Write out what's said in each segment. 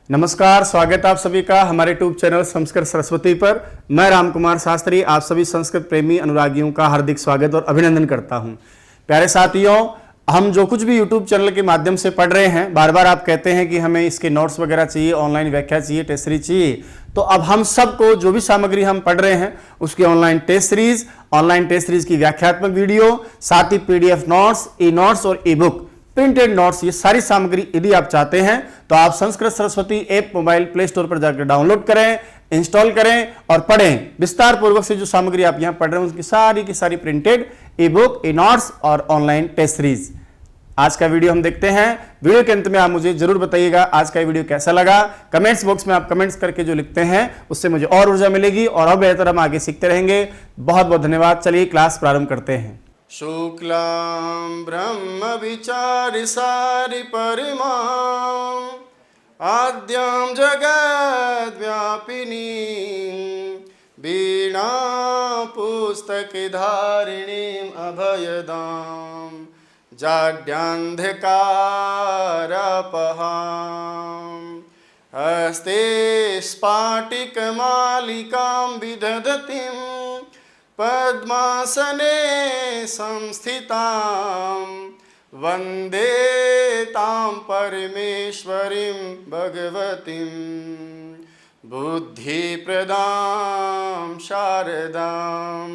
नमस्कार, स्वागत है आप सभी का हमारे यूट्यूब चैनल संस्कृत सरस्वती पर। मैं रामकुमार शास्त्री आप सभी संस्कृत प्रेमी अनुरागियों का हार्दिक स्वागत और अभिनंदन करता हूं। प्यारे साथियों, हम जो कुछ भी यूट्यूब चैनल के माध्यम से पढ़ रहे हैं, बार बार आप कहते हैं कि हमें इसके नोट्स वगैरह चाहिए, ऑनलाइन व्याख्या चाहिए, टेस्ट सीरीज चाहिए। तो अब हम सबको जो भी सामग्री हम पढ़ रहे हैं उसकी ऑनलाइन टेस्ट सीरीज की व्याख्यात्मक वीडियो, साथ ही पीडीएफ नोट्स, ई नोट्स और ई बुक, प्रिंटेड नोट्स, ये सारी सामग्री यदि आप चाहते हैं तो आप Sanskrit Saraswati app mobile play store पर जाकर डाउनलोड करें, इंस्टॉल करें और पढ़ें। विस्तार पूर्वक से जो सामग्री आप यहां पढ़ रहे हैं उसकी सारी की सारी प्रिंटेड, ई बुक, ई नोट्स और ऑनलाइन टेस्ट सीरीज। आज का वीडियो हम देखते हैं। वीडियो के अंत में आप मुझे जरूर बताइएगा आज का वीडियो कैसा लगा। कमेंट्स बॉक्स में आप कमेंट्स करके जो लिखते हैं उससे मुझे और ऊर्जा मिलेगी और बेहतर हम आगे सीखते रहेंगे। बहुत बहुत धन्यवाद। चलिए क्लास प्रारंभ करते हैं। शुक्लां ब्रह्म विचारि सारि परिमां आद्यां जगद्व्यापिनीं वीणा पुस्तकधारिणीं अभयदां जाड्यान्धकारपहां हस्ते स्फाटिकमालिकां विदधतीं पद्मासने संस्थितां वन्दे तां परमेश्वरीं भगवतीं बुद्धिप्रदां शारदां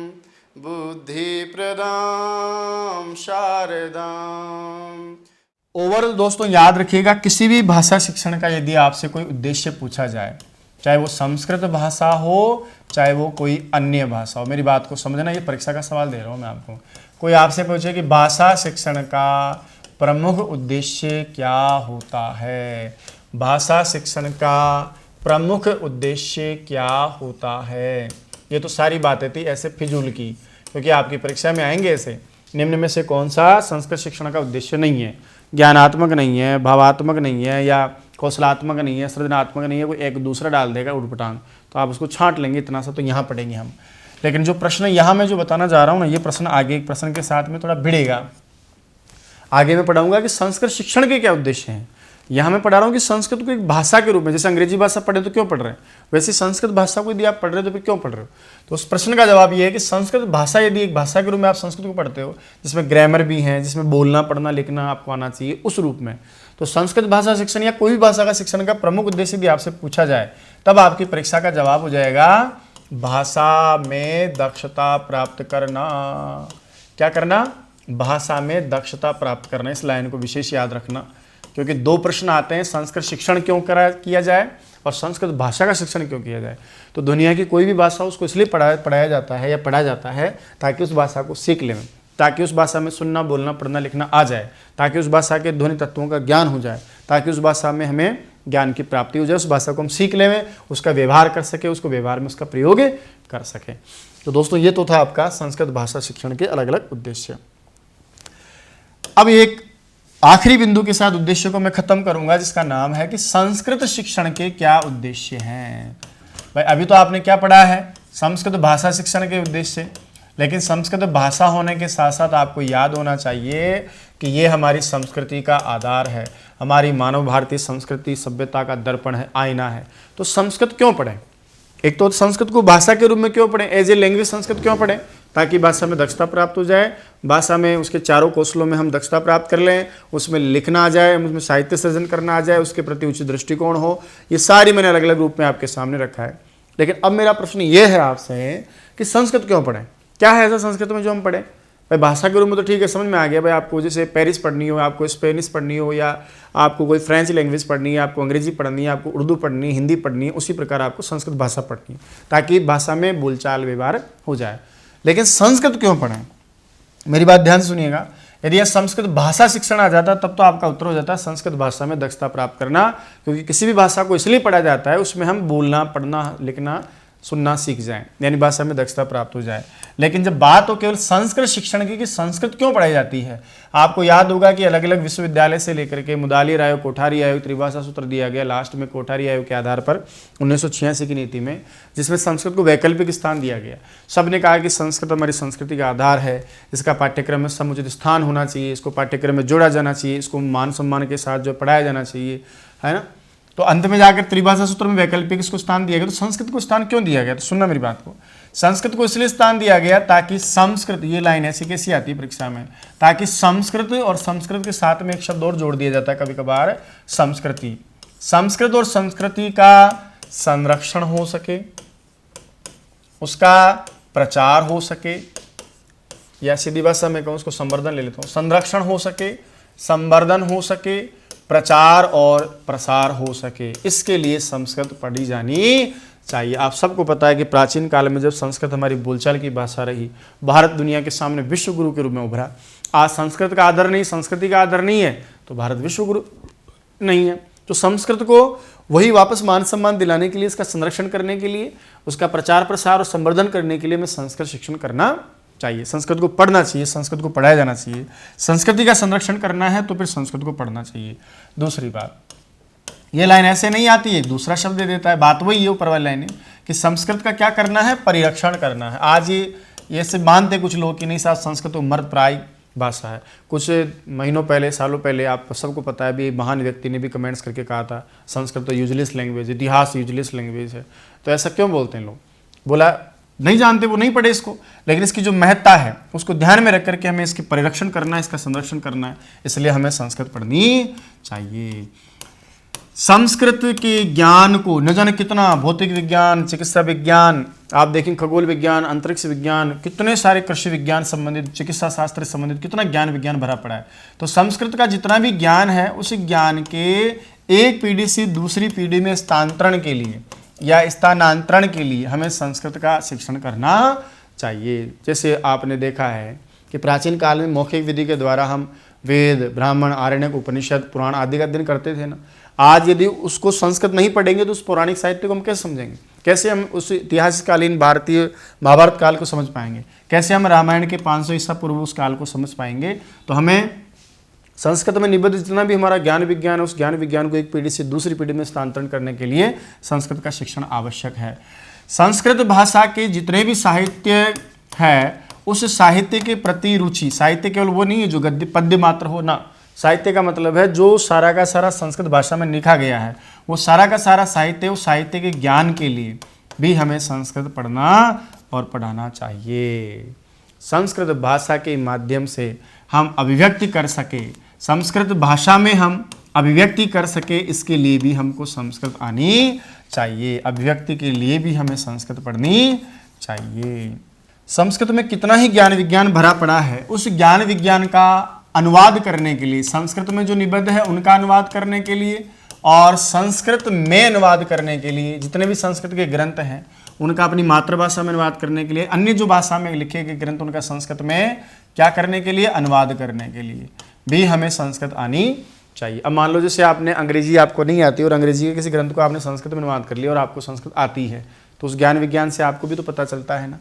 ओवरऑल दोस्तों याद रखिएगा, किसी भी भाषा शिक्षण का यदि आपसे कोई उद्देश्य पूछा जाए, चाहे वो संस्कृत भाषा हो चाहे वो कोई अन्य भाषा हो, मेरी बात को समझना, ये परीक्षा का सवाल दे रहा हूँ मैं आपको। कोई आपसे पूछे कि भाषा शिक्षण का प्रमुख उद्देश्य क्या होता है, भाषा शिक्षण का प्रमुख उद्देश्य क्या होता है, ये तो सारी बातें थी ऐसे फिजूल की, क्योंकि आपकी परीक्षा में आएंगे ऐसे। निम्न में से कौन सा संस्कृत शिक्षण का उद्देश्य नहीं है, ज्ञानात्मक नहीं है, भावात्मक नहीं है, या कौशलात्मक नहीं है, सृजनात्मक नहीं है, कोई एक दूसरा डाल देगा उठपटांग, तो आप उसको छांट लेंगे। इतना सा तो यहाँ पढ़ेंगे हम। लेकिन जो प्रश्न यहाँ मैं जो बताना जा रहा हूँ ना, ये प्रश्न आगे एक प्रश्न के साथ में थोड़ा भिड़ेगा। आगे मैं पढ़ाऊंगा कि संस्कृत शिक्षण के क्या उद्देश्य हैं। यहाँ मैं पढ़ा रहा हूँ कि संस्कृत को एक भाषा के रूप में, जैसे अंग्रेजी भाषा पढ़े तो क्यों पढ़ रहे हैं, वैसे संस्कृत भाषा को यदि आप पढ़ रहे हो तो फिर क्यों पढ़ रहे हो। तो उस प्रश्न का जवाब ये है कि संस्कृत भाषा यदि एक भाषा के रूप में आप संस्कृत को पढ़ते हो, जिसमें ग्रामर भी है, जिसमें बोलना पढ़ना लिखना आपको आना चाहिए, उस रूप में, तो संस्कृत भाषा शिक्षण या कोई भी भाषा का शिक्षण का प्रमुख उद्देश्य यदि आपसे पूछा जाए, तब आपकी परीक्षा का जवाब हो जाएगा भाषा में दक्षता प्राप्त करना। क्या करना? भाषा में दक्षता प्राप्त करना। इस लाइन को विशेष याद रखना, क्योंकि दो प्रश्न आते हैं, संस्कृत शिक्षण क्यों किया जाए और संस्कृत भाषा का शिक्षण क्यों किया जाए। तो दुनिया की कोई भी भाषा उसको इसलिए पढ़ाया जाता है या पढ़ा जाता है ताकि उस भाषा को सीख लें, ताकि उस भाषा में सुनना बोलना पढ़ना लिखना आ जाए, ताकि उस भाषा के ध्वनि तत्वों का ज्ञान हो जाए, ताकि उस भाषा में हमें ज्ञान की प्राप्ति हो जाए, उस भाषा को हम सीख लें, उसका व्यवहार कर सके, उसको व्यवहार में उसका प्रयोग कर सके। तो दोस्तों ये तो था आपका संस्कृत भाषा शिक्षण के अलग अलग उद्देश्य। अब एक आखिरी बिंदु के साथ उद्देश्य को मैं खत्म करूंगा, जिसका नाम है कि संस्कृत शिक्षण के क्या उद्देश्य हैं। भाई अभी तो आपने क्या पढ़ा है, संस्कृत भाषा शिक्षण के उद्देश्य, लेकिन संस्कृत भाषा होने के साथ साथ आपको याद होना चाहिए कि ये हमारी संस्कृति का आधार है, हमारी मानव भारतीय संस्कृति सभ्यता का दर्पण है, आईना है। तो संस्कृत क्यों पढ़ें? एक तो संस्कृत को भाषा के रूप में क्यों पढ़ें, एज ए लैंग्वेज संस्कृत क्यों पढ़ें, ताकि भाषा में दक्षता प्राप्त हो जाए, भाषा में उसके चारों कौशलों में हम दक्षता प्राप्त कर लें, उसमें लिखना आ जाए, उसमें साहित्य सृजन करना आ जाए, उसके प्रति उच्च दृष्टिकोण हो। ये सारी मैंने अलग अलग रूप में आपके सामने रखा है। लेकिन अब मेरा प्रश्न ये है आपसे कि संस्कृत क्यों पढ़ें, क्या है ऐसा संस्कृत में जो हम पढ़ें। भाई भाषा के रूप में तो ठीक है, समझ में आ गया। भाई आपको जैसे पेरिस पढ़नी हो, आपको स्पेनिश पढ़नी हो, या आपको कोई फ्रेंच लैंग्वेज पढ़नी है, आपको अंग्रेजी पढ़नी है, आपको उर्दू पढ़नी है, हिंदी पढ़नी है, उसी प्रकार आपको संस्कृत भाषा पढ़नी है, ताकि भाषा में बोलचाल व्यवहार हो जाए। लेकिन संस्कृत क्यों पढ़ें, मेरी बात ध्यान से सुनिएगा। यदि यह संस्कृत भाषा शिक्षण आ जाता तब तो आपका उत्तर हो जाता संस्कृत भाषा में दक्षता प्राप्त करना, क्योंकि किसी भी भाषा को इसलिए पढ़ा जाता है उसमें हम बोलना पढ़ना लिखना सुनना सीख जाएं, यानी भाषा में दक्षता प्राप्त हो जाए। लेकिन जब बात हो केवल संस्कृत शिक्षण की कि संस्कृत क्यों पढ़ाई जाती है, आपको याद होगा कि अलग अलग विश्वविद्यालय से लेकर के मुदालिर आयोग, कोठारी आयोग, त्रिभाषा सूत्र दिया गया लास्ट में कोठारी आयोग के आधार पर 1986 की नीति में, जिसमें संस्कृत को वैकल्पिक स्थान दिया गया। सबने कहा कि संस्कृत हमारी संस्कृति का आधार है, इसका पाठ्यक्रम में समुचित स्थान होना चाहिए, इसको पाठ्यक्रम में जोड़ा जाना चाहिए, इसको मान सम्मान के साथ जो पढ़ाया जाना चाहिए, है ना। तो अंत में जाकर त्रिभाषा सूत्र में वैकल्पिक इसको स्थान दिया गया। तो संस्कृत को स्थान क्यों दिया गया, तो सुनना मेरी बात को, संस्कृत को इसलिए स्थान दिया गया ताकि संस्कृत, ये लाइन ऐसी कैसी आती है परीक्षा में, ताकि संस्कृत और संस्कृत के साथ में एक शब्द और जोड़ दिया जाता है कभी कभार, संस्कृति, संस्कृत और संस्कृति का संरक्षण हो सके, उसका प्रचार हो सके, या सीधी भाषा में कहूँ उसको संवर्धन ले लेता हूँ, संरक्षण हो सके, संवर्धन हो सके, प्रचार और प्रसार हो सके, इसके लिए संस्कृत पढ़ी जानी चाहिए। आप सबको पता है कि प्राचीन काल में जब संस्कृत हमारी बोलचाल की भाषा रही, भारत दुनिया के सामने विश्व गुरु के रूप में उभरा। आज संस्कृत का आदर नहीं, संस्कृति का आदर नहीं है, तो भारत विश्व गुरु नहीं है। तो संस्कृत को वही वापस मान सम्मान दिलाने के लिए, इसका संरक्षण करने के लिए, उसका प्रचार प्रसार और संवर्धन करने के लिए हमें संस्कृत शिक्षण करना चाहिए, संस्कृत को पढ़ना चाहिए, संस्कृत को पढ़ाया जाना चाहिए। संस्कृति का संरक्षण करना है तो फिर संस्कृत को पढ़ना चाहिए। दूसरी बात, ये लाइन ऐसे नहीं आती है, दूसरा शब्द दे देता है, बात वही है ऊपर वाली लाइन कि संस्कृत का क्या करना है, परिरक्षण करना है। आज ये से मानते कुछ लोग कि नहीं साहब संस्कृत तो मर्दप्राय भाषा है। कुछ महीनों पहले, सालों पहले, आप सबको पता है भी, महान व्यक्ति ने भी कमेंट्स करके कहा था संस्कृत तो यूजलेस लैंग्वेज, इतिहास यूजलेस लैंग्वेज है। तो ऐसा क्यों बोलते हैं लोग, बोला नहीं जानते, वो नहीं पढ़े इसको, लेकिन इसकी जो महत्ता है उसको ध्यान में रख करके हमें इसकी परिरक्षण करना है, इसका संरक्षण करना है, इसलिए हमें संस्कृत पढ़नी चाहिए। संस्कृत के ज्ञान को न जाने कितना, भौतिक विज्ञान, चिकित्सा विज्ञान, आप देखें खगोल विज्ञान, अंतरिक्ष विज्ञान, कितने सारे कृषि विज्ञान संबंधित, चिकित्सा शास्त्र संबंधित कितना ज्ञान विज्ञान भरा पड़ा है। तो संस्कृत का जितना भी ज्ञान है, उस ज्ञान के एक पीढ़ी से दूसरी पीढ़ी में स्थानांतरण के लिए या स्थानांतरण के लिए हमें संस्कृत का शिक्षण करना चाहिए। जैसे आपने देखा है कि प्राचीन काल में मौखिक विधि के द्वारा हम वेद, ब्राह्मण, आरण्यक, उपनिषद, पुराण आदि का अध्ययन करते थे ना। आज यदि उसको संस्कृत नहीं पढ़ेंगे तो उस पौराणिक साहित्य को हम कैसे समझेंगे, कैसे हम उस इतिहासकालीन भारतीय महाभारत काल को समझ पाएंगे, कैसे हम रामायण के 500 ईसा पूर्व उस काल को समझ पाएंगे। तो हमें संस्कृत में निबद्ध जितना भी हमारा ज्ञान विज्ञान है, उस ज्ञान विज्ञान को एक पीढ़ी से दूसरी पीढ़ी में स्थानांतरण करने के लिए संस्कृत का शिक्षण आवश्यक है। संस्कृत भाषा के जितने भी साहित्य है, उस साहित्य के प्रति रुचि, साहित्य केवल वो नहीं है जो गद्य पद्य मात्र हो ना, साहित्य का मतलब है जो सारा का सारा संस्कृत भाषा में लिखा गया है, वो सारा का सारा साहित्य, उस साहित्य के ज्ञान के लिए भी हमें संस्कृत पढ़ना और पढ़ाना चाहिए। संस्कृत भाषा के माध्यम से हम अभिव्यक्ति कर सके, संस्कृत भाषा में हम अभिव्यक्ति कर सके, इसके लिए भी हमको संस्कृत आनी चाहिए। अभिव्यक्ति के लिए भी हमें संस्कृत पढ़नी चाहिए। संस्कृत में कितना ही ज्ञान विज्ञान भरा पड़ा है, उस ज्ञान विज्ञान का अनुवाद करने के लिए, संस्कृत में जो निबद्ध है उनका अनुवाद करने के लिए और संस्कृत में अनुवाद करने के लिए, जितने भी संस्कृत के ग्रंथ हैं उनका अपनी मातृभाषा में अनुवाद करने के लिए, अन्य जो भाषा में लिखे गए ग्रंथ उनका संस्कृत में क्या करने के लिए, अनुवाद करने के लिए भी हमें संस्कृत आनी चाहिए। अब मान लो जैसे आपने अंग्रेजी आपको नहीं आती और अंग्रेजी के किसी ग्रंथ को आपने संस्कृत में अनुवाद कर लिया और आपको संस्कृत आती है, तो उस ज्ञान विज्ञान से आपको भी तो पता चलता है ना।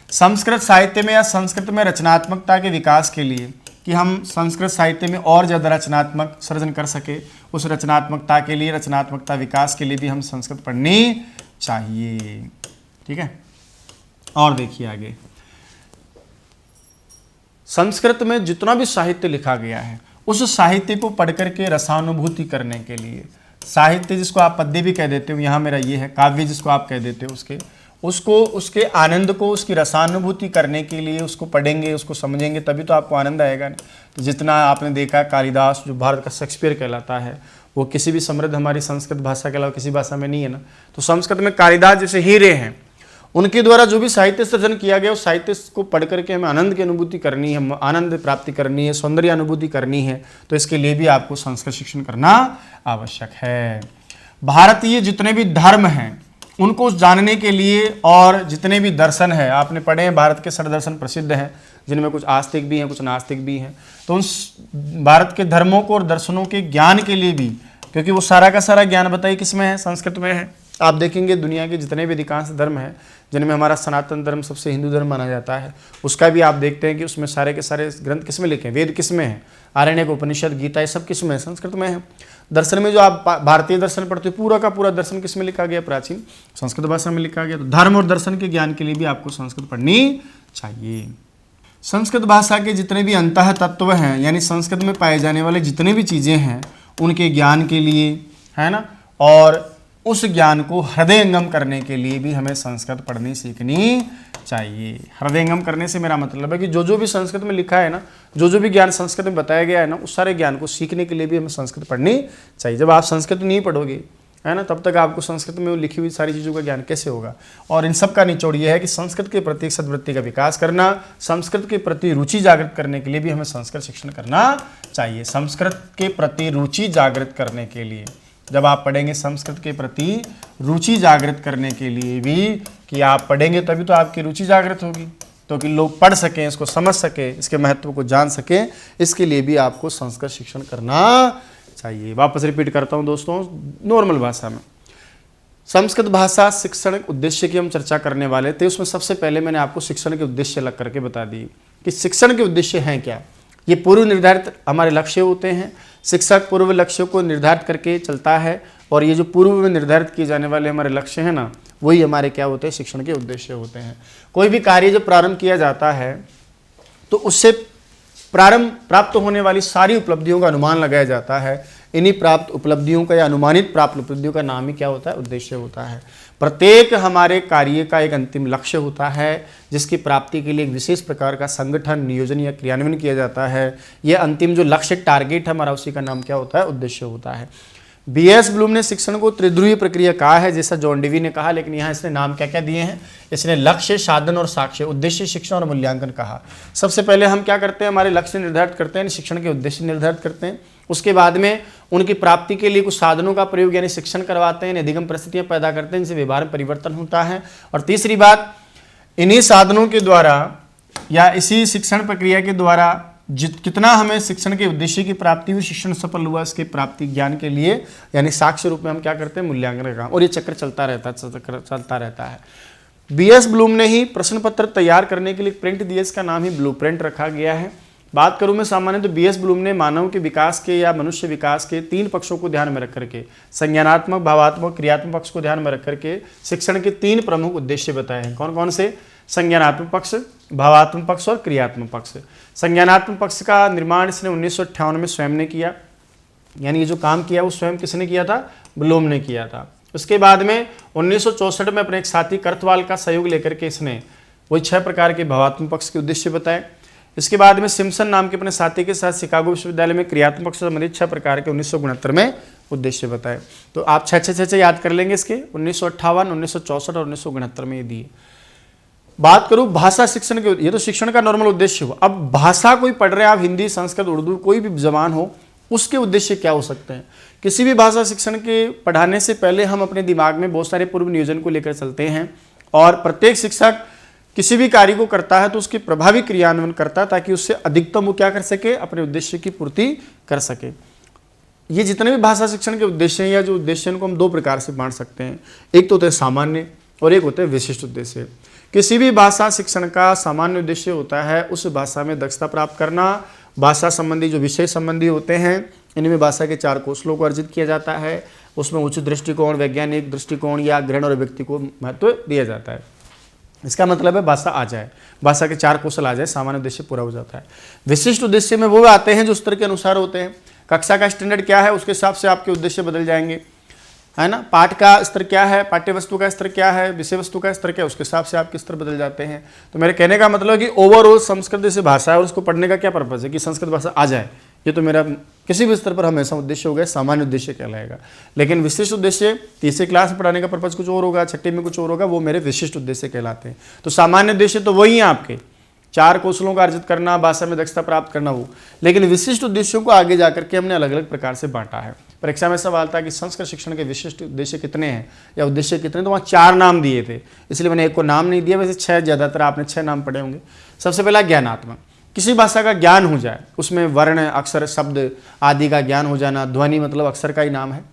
संस्कृत साहित्य में या संस्कृत में रचनात्मकता के विकास के लिए, कि हम संस्कृत साहित्य में और ज़्यादा रचनात्मक सृजन कर सके, उस रचनात्मकता के लिए, रचनात्मकता विकास के लिए भी हम संस्कृत पढ़नी चाहिए। ठीक है, और देखिए आगे, संस्कृत में जितना भी साहित्य लिखा गया है उस साहित्य को पढ़ करके रसानुभूति करने के लिए, साहित्य जिसको आप पद्य भी कह देते हो, यहाँ मेरा ये है काव्य जिसको आप कह देते हो, उसके आनंद को, उसकी रसानुभूति करने के लिए उसको पढ़ेंगे, उसको समझेंगे, तभी तो आपको आनंद आएगा। तो जितना आपने देखा कालिदास जो भारत का शेक्सपियर कहलाता है, वो किसी भी समृद्ध हमारी संस्कृत भाषा के अलावा किसी भाषा में नहीं है ना। तो संस्कृत में कालिदास जैसे हीरे हैं, उनके द्वारा जो भी साहित्य सृजन किया गया उस साहित्य को पढ़ करके हमें आनंद की अनुभूति करनी है, आनंद प्राप्ति करनी है, सौंदर्य अनुभूति करनी है, तो इसके लिए भी आपको संस्कृत शिक्षण करना आवश्यक है। भारतीय जितने भी धर्म हैं उनको जानने के लिए, और जितने भी दर्शन है आपने पढ़े हैं, भारत के षड्दर्शन प्रसिद्ध हैं जिनमें कुछ आस्तिक भी हैं कुछ नास्तिक भी हैं, तो उन भारत के धर्मों को और दर्शनों के ज्ञान के लिए भी, क्योंकि वो सारा का सारा ज्ञान बताइए किस में है, संस्कृत में है, आप देखेंगे दुनिया के जितने भी अधिकांश धर्म हैं, जिनमें हमारा सनातन धर्म सबसे हिंदू धर्म माना जाता है, उसका भी आप देखते हैं कि उसमें सारे के सारे ग्रंथ किस में लिखे हैं, वेद किस में है, आरण्यक, उपनिषद, गीता, ये सब किस में है, संस्कृत में है। दर्शन में जो आप भारतीय दर्शन पढ़ते हो, पूरा का पूरा दर्शन किस में लिखा गया, प्राचीन संस्कृत भाषा में लिखा गया। तो धर्म और दर्शन के ज्ञान के लिए भी आपको संस्कृत पढ़नी चाहिए। संस्कृत भाषा के जितने भी अंतः तत्व हैं, यानी संस्कृत में पाए जाने वाले जितने भी चीज़ें हैं, उनके ज्ञान के लिए, है ना, और उस ज्ञान को हृदयंगम करने के लिए भी हमें संस्कृत पढ़नी सीखनी चाहिए। हृदयंगम करने से मेरा मतलब है कि जो भी संस्कृत में लिखा है ना, जो भी ज्ञान संस्कृत में बताया गया है ना, उस सारे ज्ञान को सीखने के लिए भी हमें संस्कृत पढ़नी चाहिए। जब आप संस्कृत नहीं पढ़ोगे, है ना, तब तक आपको संस्कृत में लिखी हुई सारी चीज़ों का ज्ञान कैसे होगा। और इन सब का निचोड़ यह है कि संस्कृत के प्रति सद्वृत्ति का विकास करना, संस्कृत के प्रति रुचि जागृत करने के लिए भी हमें संस्कृत शिक्षण करना चाहिए। संस्कृत के प्रति रुचि जागृत करने के लिए जब आप पढ़ेंगे, संस्कृत के प्रति रुचि जागृत करने के लिए भी कि आप पढ़ेंगे तभी तो आपकी रुचि जागृत होगी, तो कि लोग पढ़ सकें, इसको समझ सकें, इसके महत्व को जान सकें, इसके लिए भी आपको संस्कृत शिक्षण करना चाहिए। वापस रिपीट करता हूं दोस्तों, नॉर्मल भाषा में संस्कृत भाषा शिक्षण उद्देश्य की हम चर्चा करने वाले थे। उसमें सबसे पहले मैंने आपको शिक्षण के उद्देश्य अलग करके बता दिए कि शिक्षण के उद्देश्य हैं क्या। ये पूर्व निर्धारित हमारे लक्ष्य होते हैं। शिक्षक पूर्व लक्ष्यों को निर्धारित करके चलता है, और ये जो पूर्व में निर्धारित किए जाने वाले हमारे लक्ष्य हैं ना, वही हमारे क्या होते हैं, शिक्षण के उद्देश्य होते हैं। कोई भी कार्य जब प्रारंभ किया जाता है तो उससे प्राप्त होने वाली सारी उपलब्धियों का अनुमान लगाया जाता है। इन्हीं प्राप्त उपलब्धियों का या अनुमानित प्राप्त उपलब्धियों का नाम ही क्या होता है, उद्देश्य होता है। प्रत्येक हमारे कार्य का एक अंतिम लक्ष्य होता है, जिसकी प्राप्ति के लिए एक विशेष प्रकार का संगठन, नियोजन या क्रियान्वयन किया जाता है। यह अंतिम जो लक्ष्य, टारगेट हमारा, उसी का नाम क्या होता है, उद्देश्य होता है। बीएस ब्लूम ने शिक्षण को त्रिध्रुवीय प्रक्रिया कहा है, जैसा जॉन डेवी ने कहा, लेकिन यहाँ इसने नाम क्या क्या दिए हैं, इसने लक्ष्य, साधन और साक्ष्य, उद्देश्य, शिक्षण और मूल्यांकन कहा। सबसे पहले हम क्या करते हैं, हमारे लक्ष्य निर्धारित करते हैं, शिक्षण के उद्देश्य निर्धारित करते हैं। उसके बाद में उनकी प्राप्ति के लिए कुछ साधनों का प्रयोग यानी शिक्षण करवाते हैं, अधिगम परिस्थितियां पैदा करते हैं, जिनसे व्यवहार में परिवर्तन होता है। और तीसरी बात, इन्हीं साधनों के द्वारा या इसी शिक्षण प्रक्रिया के द्वारा कितना हमें शिक्षण के उद्देश्य की प्राप्ति हुई, शिक्षण सफल हुआ, इसके प्राप्ति ज्ञान के लिए यानी साक्ष्य रूप में हम क्या करते हैं, मूल्यांकन का काम। और ये चक्र चलता रहता है। बीएस ब्लूम ने ही प्रश्न पत्र तैयार करने के लिए प्रिंट दिया, इसका नाम ही ब्लूप्रिंट रखा गया है। बात करूं मैं सामान्य तो बीएस ब्लूम ने मानव के विकास के या मनुष्य विकास के 3 पक्षों को ध्यान में रख करके, संज्ञानात्मक, भावात्मक, क्रियात्मक पक्ष को ध्यान में रख करके शिक्षण के 3 प्रमुख उद्देश्य बताए हैं। कौन कौन से, संज्ञानात्मक पक्ष, भावात्मक पक्ष और क्रियात्मक पक्ष। संज्ञानात्मक पक्ष का निर्माण इसने 1958 में स्वयं ने किया, यानी ये जो काम किया वो स्वयं किसने किया था, ब्लूम ने किया था। उसके बाद में 1964 में अपने एक साथी कर्तवाल का सहयोग लेकर के इसने वही 6 प्रकार के भावात्मक पक्ष के उद्देश्य बताए। इसके बाद में सिम्पसन नाम के अपने साथी के साथ शिकागो विश्वविद्यालय में क्रियात्मक पक्ष से संबंधित 6 प्रकार के 1969 में उद्देश्य बताए। तो आप 6 याद कर लेंगे इसके, 1958, 1964 और 1969 में ये दिए। बात करूं भाषा शिक्षण के, ये तो शिक्षण का नॉर्मल उद्देश्य हुआ। अब भाषा कोई पढ़ रहे हैं आप, हिंदी, संस्कृत, उर्दू, कोई भी जबान हो, उसके उद्देश्य क्या हो सकते हैं। किसी भी भाषा शिक्षण के पढ़ाने से पहले हम अपने दिमाग में बहुत सारे पूर्व नियोजन को लेकर चलते हैं, और प्रत्येक शिक्षक किसी भी कार्य को करता है तो उसकी प्रभावी क्रियान्वयन करता है, ताकि उससे अधिकतम वो क्या कर सके, अपने उद्देश्य की पूर्ति कर सके। ये जितने भी भाषा शिक्षण के उद्देश्य हैं या जो उद्देश्य को हम 2 प्रकार से बांट सकते हैं। एक तो होते हैं सामान्य और एक होते हैं विशिष्ट उद्देश्य। किसी भी भाषा शिक्षण का सामान्य उद्देश्य होता है उस भाषा में दक्षता प्राप्त करना। भाषा संबंधी जो विषय संबंधी होते हैं, इनमें भाषा के 4 कौशलों को अर्जित किया जाता है। उसमें उचित दृष्टिकोण, वैज्ञानिक दृष्टिकोण या ग्रहण और व्यक्ति को महत्व दिया जाता है। इसका मतलब है भाषा आ जाए, भाषा के 4 कौशल आ जाए, सामान्य उद्देश्य पूरा हो जाता है। विशिष्ट उद्देश्य में वो आते हैं जो स्तर के अनुसार होते हैं। कक्षा का स्टैंडर्ड क्या है, उसके हिसाब से आपके उद्देश्य बदल जाएंगे, है ना। पाठ का स्तर क्या है, पाठ्य वस्तु का स्तर क्या है, विषय वस्तु का स्तर क्या है, उसके हिसाब से आपके स्तर बदल जाते हैं। तो मेरे कहने का मतलब है कि ओवरऑल संस्कृत जैसे भाषा है और उसको पढ़ने का क्या पर्पज है कि संस्कृत भाषा आ जाए। ये तो मेरा किसी भी स्तर पर हमेशा उद्देश्य हो गया, सामान्य उद्देश्य कहलाएगा। लेकिन विशिष्ट उद्देश्य 3री क्लास में पढ़ाने का पर्पज कुछ और होगा, 6ठी में कुछ और होगा, वो मेरे विशिष्ट उद्देश्य कहलाते हैं। तो सामान्य उद्देश्य तो वही है आपके 4 कौशलों का अर्जित करना, भाषा में दक्षता प्राप्त करना वो। लेकिन विशिष्ट उद्देश्यों को आगे जाकर के हमने अलग अलग प्रकार से बांटा है। परीक्षा में सवाल था कि संस्कृत शिक्षण के विशिष्ट उद्देश्य कितने हैं या उद्देश्य कितने, तो वहाँ 4 नाम दिए थे, इसलिए मैंने एक को नाम नहीं दिया। वैसे 6 ज़्यादातर आपने 6 नाम पढ़े होंगे। सबसे पहला ज्ञानात्मक, किसी भाषा का ज्ञान हो जाए, उसमें वर्ण, अक्षर, शब्द आदि का ज्ञान हो जाना। ध्वनि मतलब अक्षर का ही नाम है,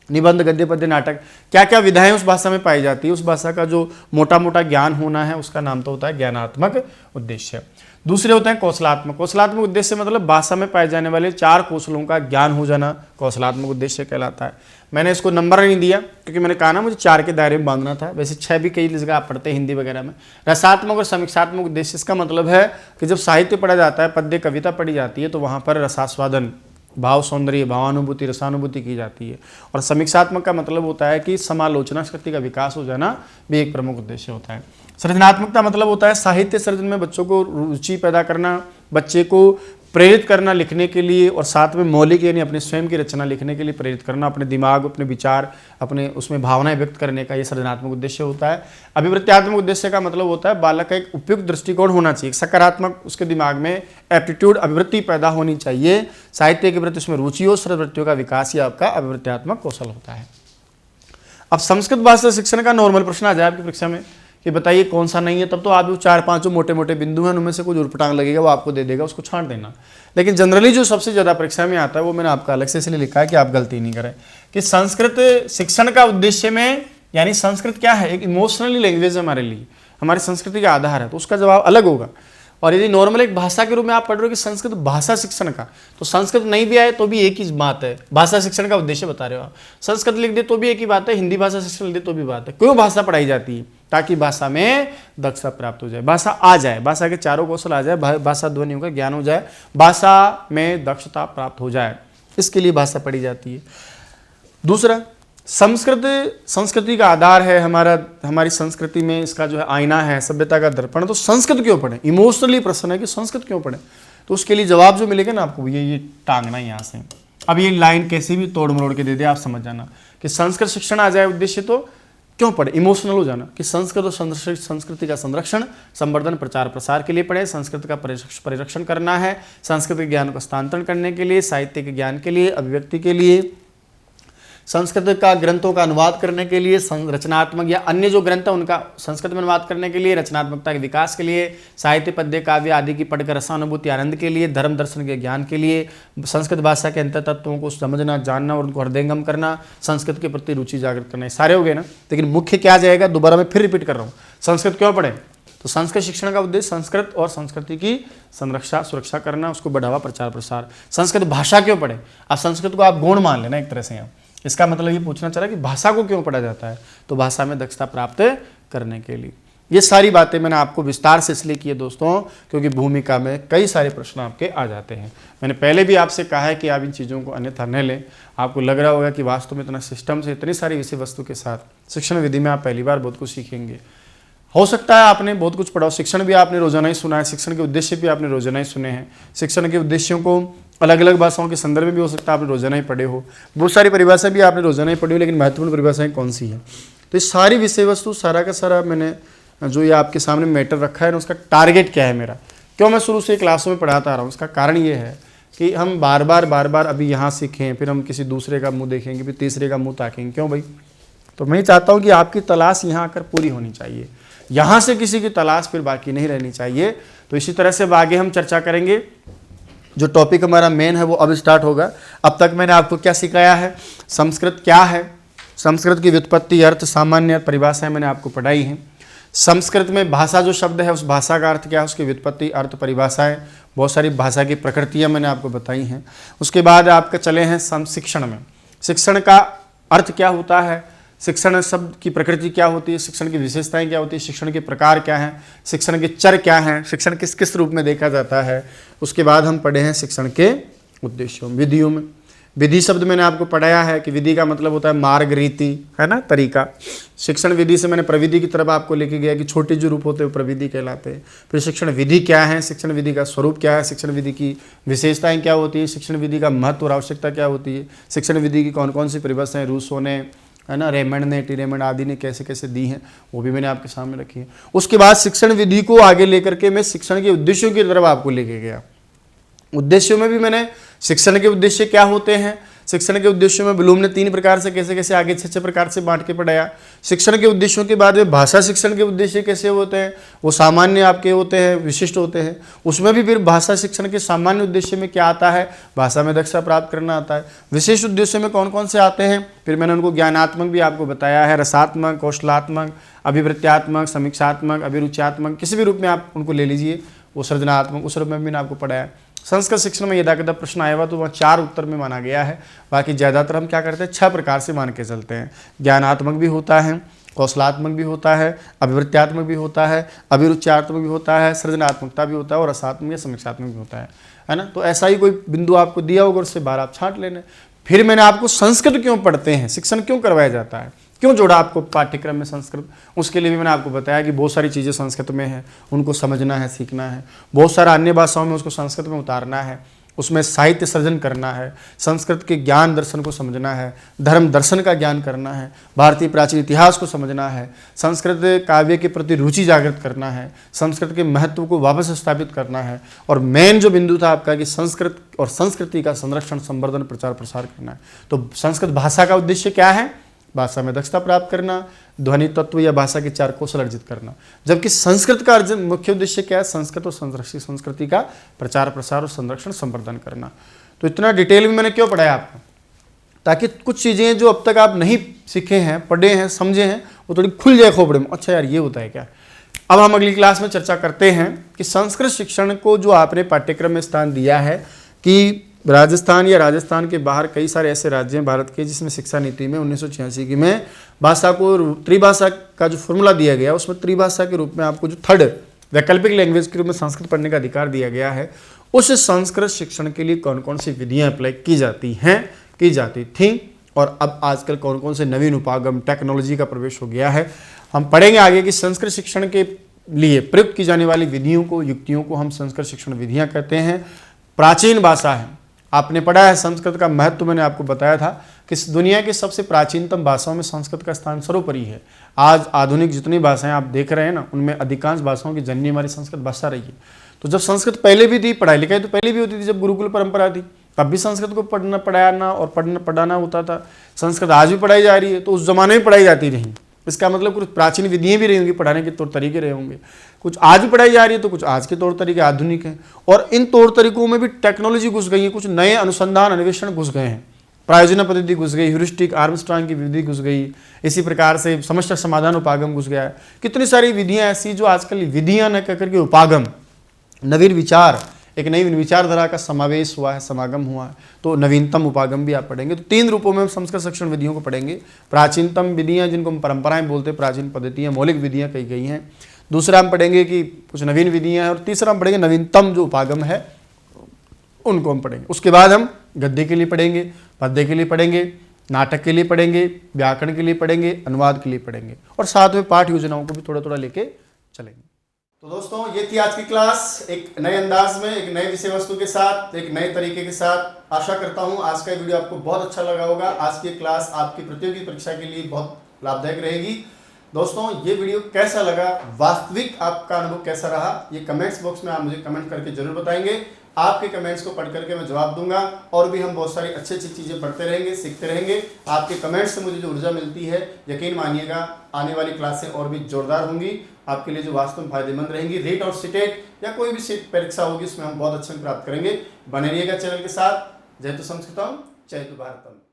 निबंध, गद्य, पद्य, नाटक, क्या क्या विधाएं उस भाषा में पाई जाती है, उस भाषा का जो मोटा मोटा ज्ञान होना है उसका नाम तो होता है ज्ञानात्मक उद्देश्य। दूसरे होते हैं कौशलात्मक। कौशलात्मक उद्देश्य मतलब भाषा में पाए जाने वाले 4 कौशलों का ज्ञान हो जाना कौशलात्मक उद्देश्य कहलाता है। मैंने इसको नंबर नहीं दिया क्योंकि मैंने कहा ना मुझे 4 के दायरे में बांधना था, वैसे 6 भी कई जगह आप पढ़ते हैं हिंदी वगैरह में। रसात्मक और समीक्षात्मक उद्देश्य, इसका मतलब है कि जब साहित्य पढ़ा जाता है, पद्य कविता पढ़ी जाती है तो वहाँ पर रसास्वादन, भाव सौंदर्य, भावानुभूति, रसानुभूति की जाती है। और समीक्षात्मक का मतलब होता है कि समालोचना शक्ति का विकास हो जाना भी एक प्रमुख उद्देश्य होता है। सृजनात्मकता मतलब होता है साहित्य सर्जन में बच्चों को रुचि पैदा करना, बच्चे को प्रेरित करना लिखने के लिए, और साथ में मौलिक यानी अपने स्वयं की रचना लिखने के लिए प्रेरित करना, अपने दिमाग, अपने विचार, अपने उसमें भावनाएं व्यक्त करने का ये सृजनात्मक उद्देश्य होता है। अभिवृत्त्यात्मक उद्देश्य का मतलब होता है बालक का एक उपयुक्त दृष्टिकोण होना चाहिए, सकारात्मक उसके दिमाग में एप्टीट्यूड, अभिवृत्ति पैदा होनी चाहिए, साहित्य के प्रति उसमें रुचि हो, सृजवृत्तियों का विकास, ये आपका अभिवृत्त्यात्मक कौशल होता है। अब संस्कृत भाषा शिक्षण का नॉर्मल प्रश्न आ जाए आपकी परीक्षा में कि बताइए कौन सा नहीं है, तब तो आप जो 4-5 जो मोटे मोटे बिंदु हैं उनमें से कुछ उटपटांग लगेगा वो आपको दे देगा, उसको छांट देना। लेकिन जनरली जो सबसे ज़्यादा परीक्षा में आता है वो मैंने आपका अलग से इसलिए लिखा है कि आप गलती नहीं करें, कि संस्कृत शिक्षण का उद्देश्य में, यानी संस्कृत क्या है, एक इमोशनली लैंग्वेज है हमारे लिए, हमारी संस्कृति का आधार है, तो उसका जवाब अलग होगा। और यदि नॉर्मल एक भाषा के रूप में आप पढ़ रहे हो कि संस्कृत भाषा शिक्षण का, तो संस्कृत नहीं भी आए तो भी एक ही बात है, भाषा शिक्षण का उद्देश्य बता रहे हो आप। संस्कृत लिख दे तो भी एक ही बात है, हिंदी भाषा शिक्षण लिख दे तो भी बात है। क्यों भाषा पढ़ाई जाती है? ताकि भाषा में दक्षता प्राप्त हो जाए, भाषा आ जाए, भाषा के चारों कौशल आ जाए, भाषा ध्वनियों का ज्ञान हो जाए, भाषा में दक्षता प्राप्त हो जाए, इसके लिए भाषा पढ़ी जाती है। दूसरा, संस्कृति का आधार है हमारी संस्कृति में इसका जो है आईना है, सभ्यता का दर्पण। तो संस्कृत क्यों पढ़ें? इमोशनली प्रश्न है कि संस्कृत क्यों पढ़ें, तो उसके लिए जवाब जो मिलेगा ना आपको ये टांगना यहाँ से। अब ये लाइन कैसे भी तोड़ मरोड़ के दे दे आप समझ जाना कि संस्कृत शिक्षण आ जाए उद्देश्य तो क्यों पढ़े, इमोशनल हो जाना कि संस्कृत और संस्कृति का संरक्षण, संवर्धन, प्रचार प्रसार के लिए पढ़े, संस्कृत का परिरक्षण करना है, संस्कृत के ज्ञान को हस्तांतरण करने के लिए, साहित्य के ज्ञान के लिए, अभिव्यक्ति के लिए, संस्कृत का ग्रंथों का अनुवाद करने के लिए, रचनात्मक या अन्य जो ग्रंथ है उनका संस्कृत में अनुवाद करने के लिए, रचनात्मकता के विकास के लिए, साहित्य, पद्य, काव्य आदि की पढ़कर रसानुभूति आनंद के लिए, धर्म दर्शन के ज्ञान के लिए, संस्कृत भाषा के अंतर तत्वों को समझना, जानना और उनको हृदयंगम करना, संस्कृत के प्रति रुचि जागृत करना, सारे हो गए ना। लेकिन मुख्य क्या जाएगा, दोबारा मैं फिर रिपीट कर रहा हूँ, संस्कृत क्यों पढ़े? तो संस्कृत शिक्षण का उद्देश्य संस्कृत और संस्कृति की संरक्षा सुरक्षा करना, उसको बढ़ावा, प्रचार प्रसार। संस्कृत भाषा क्यों पढ़े? अब संस्कृत को आप गौण मान लेना एक तरह से यहाँ, इसका मतलब ये पूछना चाह रहा है कि भाषा को क्यों पढ़ा जाता है, तो भाषा में दक्षता प्राप्त करने के लिए। ये सारी बातें मैंने आपको विस्तार से इसलिए की है दोस्तों क्योंकि भूमिका में कई सारे प्रश्न आपके आ जाते हैं। मैंने पहले भी आपसे कहा है कि आप इन चीज़ों को अन्यथा न लें। आपको लग रहा होगा कि वास्तव में इतना सिस्टम से इतनी सारी विषय वस्तु के साथ शिक्षण विधि में आप पहली बार बहुत कुछ सीखेंगे। हो सकता है आपने बहुत कुछ पढ़ा हो, शिक्षण भी आपने रोजाना ही सुना है, शिक्षण के उद्देश्य भी आपने रोजाना ही सुने हैं, शिक्षण के उद्देश्यों को अलग अलग भाषाओं के संदर्भ में भी हो सकता है आपने रोजाना ही पढ़े हो, बहुत सारी परिभाषा भी आपने रोजाना ही पढ़ी हो, लेकिन महत्वपूर्ण परिभाषाएं कौन सी है? तो ये सारी विषय वस्तु सारा का सारा मैंने जो ये आपके सामने मैटर रखा है ना, उसका टारगेट क्या है मेरा, क्यों मैं शुरू से क्लासों में पढ़ाता आ रहा हूँ, उसका कारण ये है कि हम बार बार अभी यहाँ सीखें, फिर हम किसी दूसरे का मुँह देखेंगे, फिर तीसरे का मुँह ताकेंगे। क्यों भाई? तो मैं चाहता हूँ कि आपकी तलाश यहाँ आकर पूरी होनी चाहिए, यहाँ से किसी की तलाश फिर बाकी नहीं रहनी चाहिए। तो इसी तरह से अब आगे हम चर्चा करेंगे। जो टॉपिक हमारा मेन है वो अब स्टार्ट होगा। अब तक मैंने आपको क्या सिखाया है, संस्कृत क्या है, संस्कृत की व्युत्पत्ति, अर्थ, सामान्य परिभाषाएं मैंने आपको पढ़ाई हैं। संस्कृत में भाषा जो शब्द है उस भाषा का अर्थ क्या है, उसकी व्युत्पत्ति, अर्थ, परिभाषाएं, बहुत सारी भाषा की प्रकृतियाँ मैंने आपको बताई हैं। उसके बाद आपके चले हैं शिक्षण में, शिक्षण का अर्थ क्या होता है, शिक्षण शब्द की प्रकृति क्या होती है, शिक्षण की विशेषताएं क्या होती है, शिक्षण के प्रकार क्या हैं, शिक्षण के चर क्या हैं, शिक्षण किस किस रूप में देखा जाता है। उसके बाद हम पढ़े हैं शिक्षण के उद्देश्यों, विधियों में। विधि शब्द मैंने आपको पढ़ाया है कि विधि का मतलब होता है मार्ग, रीति, है ना, तरीका। शिक्षण विधि से मैंने प्रविधि की तरफ आपको लेके गया कि छोटे जो रूप होते हैं वो प्रविधि कहलाते हैं। फिर शिक्षण विधि क्या है, शिक्षण विधि का स्वरूप क्या है, शिक्षण विधि की विशेषताएं क्या होती है, शिक्षण विधि का महत्व और आवश्यकता क्या होती है, शिक्षण विधि की कौन कौन सी परिभाषाएं रूसो ने, है ना, रेमंड ने, टी रेमंड आदि ने कैसे कैसे दी हैं, वो भी मैंने आपके सामने रखी है। उसके बाद शिक्षण विधि को आगे लेकर के मैं शिक्षण के उद्देश्यों की तरफ आपको लेके गया। उद्देश्यों में भी मैंने शिक्षण के उद्देश्य क्या होते हैं, शिक्षण के उद्देश्यों में ब्लूम ने 3 प्रकार से कैसे कैसे आगे 6 प्रकार से बांट के पढ़ाया। शिक्षण के उद्देश्यों के बाद में भाषा शिक्षण के उद्देश्य कैसे होते हैं, वो सामान्य आपके होते हैं, विशिष्ट होते हैं। उसमें भी फिर भाषा शिक्षण के सामान्य उद्देश्य में क्या आता है, भाषा में दक्षता प्राप्त करना आता है। विशेष उद्देश्य में कौन कौन से आते हैं, फिर मैंने उनको ज्ञानात्मक भी आपको बताया है, रसात्मक, कौशलात्मक, अभिवृत्त्यात्मक, समीक्षात्मक, अभिरुच्यात्मक, किसी भी रूप में आप उनको ले लीजिए। वो सृजनात्मक, उस रूप में भी मैंने आपको पढ़ाया। संस्कृत शिक्षण में यदा कदा प्रश्न आया हुआ तो वहाँ 4 उत्तर में माना गया है। बाकी ज़्यादातर हम क्या करते हैं, 6 प्रकार से मान के चलते हैं। ज्ञानात्मक भी होता है, कौशलात्मक भी होता है, अभिवृत्त्यात्मक भी होता है, अभिरुच्यात्मक भी होता है, सृजनात्मकता भी होता है और रसात्मक या समीक्षात्मक भी होता है ना। तो ऐसा ही कोई बिंदु आपको दिया होगा, उससे बाहर आप छांट लेने। फिर मैंने आपको संस्कृत क्यों पढ़ते हैं, शिक्षण क्यों करवाया जाता है, क्यों जोड़ा आपको पाठ्यक्रम में संस्कृत, उसके लिए भी मैंने आपको बताया कि बहुत सारी चीज़ें संस्कृत में है, उनको समझना है, सीखना है। बहुत सारा अन्य भाषाओं में उसको संस्कृत में उतारना है, उसमें साहित्य सृजन करना है, संस्कृत के ज्ञान दर्शन को समझना है, धर्म दर्शन का ज्ञान करना है, भारतीय प्राचीन इतिहास को समझना है, संस्कृत काव्य के प्रति रुचि जागृत करना है, संस्कृत के महत्व को वापस स्थापित करना है। और मेन जो बिंदु था आपका कि संस्कृत और संस्कृति का संरक्षण, संवर्धन, प्रचार प्रसार करना है। तो संस्कृत भाषा का उद्देश्य क्या है, भाषा में दक्षता प्राप्त करना, ध्वनि तत्व या भाषा के 4 कौशल अर्जित करना। जबकि संस्कृत का मुख्य उद्देश्य क्या है, संस्कृत और संस्कृति का प्रचार प्रसार और संरक्षण, संवर्धन करना। तो इतना डिटेल में मैंने क्यों पढ़ाया आपको, ताकि कुछ चीज़ें जो अब तक आप नहीं सीखे हैं, पढ़े हैं, समझे हैं, वो थोड़ी खुल जाए खोपड़े में। अच्छा यार ये होता है क्या। अब हम अगली क्लास में चर्चा करते हैं कि संस्कृत शिक्षण को जो आपने पाठ्यक्रम में स्थान दिया है कि राजस्थान या राजस्थान के बाहर कई सारे ऐसे राज्य हैं भारत के जिसमें शिक्षा नीति में 1986 की में भाषा को त्रिभाषा का जो फॉर्मूला दिया गया, उसमें त्रिभाषा के रूप में आपको जो 3rd वैकल्पिक लैंग्वेज के रूप में संस्कृत पढ़ने का अधिकार दिया गया है, उस संस्कृत शिक्षण के लिए कौन कौन सी विधियाँ अप्लाई की जाती हैं, की जाती थी, और अब आजकल कौन कौन से नवीन उपागम टेक्नोलॉजी का प्रवेश हो गया है। हम पढ़ेंगे आगे कि संस्कृत शिक्षण के लिए प्रयुक्त की जाने वाली विधियों को, युक्तियों को हम संस्कृत शिक्षण विधियाँ कहते हैं। प्राचीन भाषा है, आपने पढ़ा है संस्कृत का महत्व, मैंने आपको बताया था कि दुनिया की सबसे प्राचीनतम भाषाओं में संस्कृत का स्थान सर्वोपरि है। आज आधुनिक जितनी भाषाएं आप देख रहे हैं ना, उनमें अधिकांश भाषाओं की जननी हमारी संस्कृत भाषा रही है। तो जब संस्कृत पहले भी थी, पढ़ाई लिखाई तो पहले भी होती थी, जब गुरुकुल परंपरा थी तब भी संस्कृत को पढ़ना, पढ़ाना और पढ़ाना होता था। संस्कृत आज भी पढ़ाई जा रही है, तो उस जमाने में पढ़ाई जाती रही। इसका मतलब कुछ प्राचीन विधियाँ भी रही होंगी, पढ़ाने के तौर तरीके रहे होंगे। कुछ आज भी पढ़ाई जा रही है तो कुछ आज के तौर तरीके आधुनिक हैं, और इन तौर तरीकों में भी टेक्नोलॉजी घुस गई है, कुछ नए अनुसंधान अन्वेषण घुस गए हैं, प्रायोजना पद्धति घुस गई, ह्यूरिस्टिक आर्मस्ट्रांग की विधि घुस गई, इसी प्रकार से समस्या समाधान उपागम घुस गया है। कितनी सारी विधियाँ ऐसी जो आजकल विधियाँ न कहकर के उपागम, नवीन विचार, एक नई विचारधारा का समावेश हुआ है, समागम हुआ है। तो नवीनतम उपागम भी आप पढ़ेंगे। तो 3 रूपों में हम संस्कृत शिक्षण विधियों को पढ़ेंगे। प्राचीनतम विधियां जिनको हम परंपराएं बोलते हैं, प्राचीन पद्धतियां, मौलिक विधियां कही गई हैं। दूसरा हम पढ़ेंगे कि कुछ नवीन विधियां हैं, और तीसरा हम पढ़ेंगे नवीनतम जो उपागम है उनको हम पढ़ेंगे। उसके बाद हम गद्य के लिए पढ़ेंगे, पद्य के लिए पढ़ेंगे, नाटक के लिए पढ़ेंगे, व्याकरण के लिए पढ़ेंगे, अनुवाद के लिए पढ़ेंगे, और साथ में पाठ योजनाओं को भी थोड़ा थोड़ा लेके चलेंगे। तो दोस्तों ये थी आज की क्लास, एक नए अंदाज में, एक नए विषय वस्तु के साथ, एक नए तरीके के साथ। आशा करता हूँ आज का वीडियो आपको बहुत अच्छा लगा होगा। आज की क्लास आपकी प्रतियोगी परीक्षा के लिए बहुत लाभदायक रहेगी। दोस्तों ये वीडियो कैसा लगा, वास्तविक आपका अनुभव कैसा रहा, ये कमेंट्स बॉक्स में आप मुझे कमेंट करके जरूर बताएंगे। आपके कमेंट्स को पढ़ करके मैं जवाब दूंगा, और भी हम बहुत सारी अच्छी अच्छी चीज़ें पढ़ते रहेंगे, सीखते रहेंगे। आपके कमेंट्स से मुझे जो ऊर्जा मिलती है, यकीन मानिएगा आने वाली क्लासें और भी जोरदार होंगी, आपके लिए जो वास्तव में फायदेमंद रहेंगी। रीट और सीटेट या कोई भी सीट परीक्षा होगी उसमें हम बहुत अच्छे प्राप्त करेंगे। बने रहिएगा चैनल के साथ। जय तो संस्कृतम, जय तो भारतम।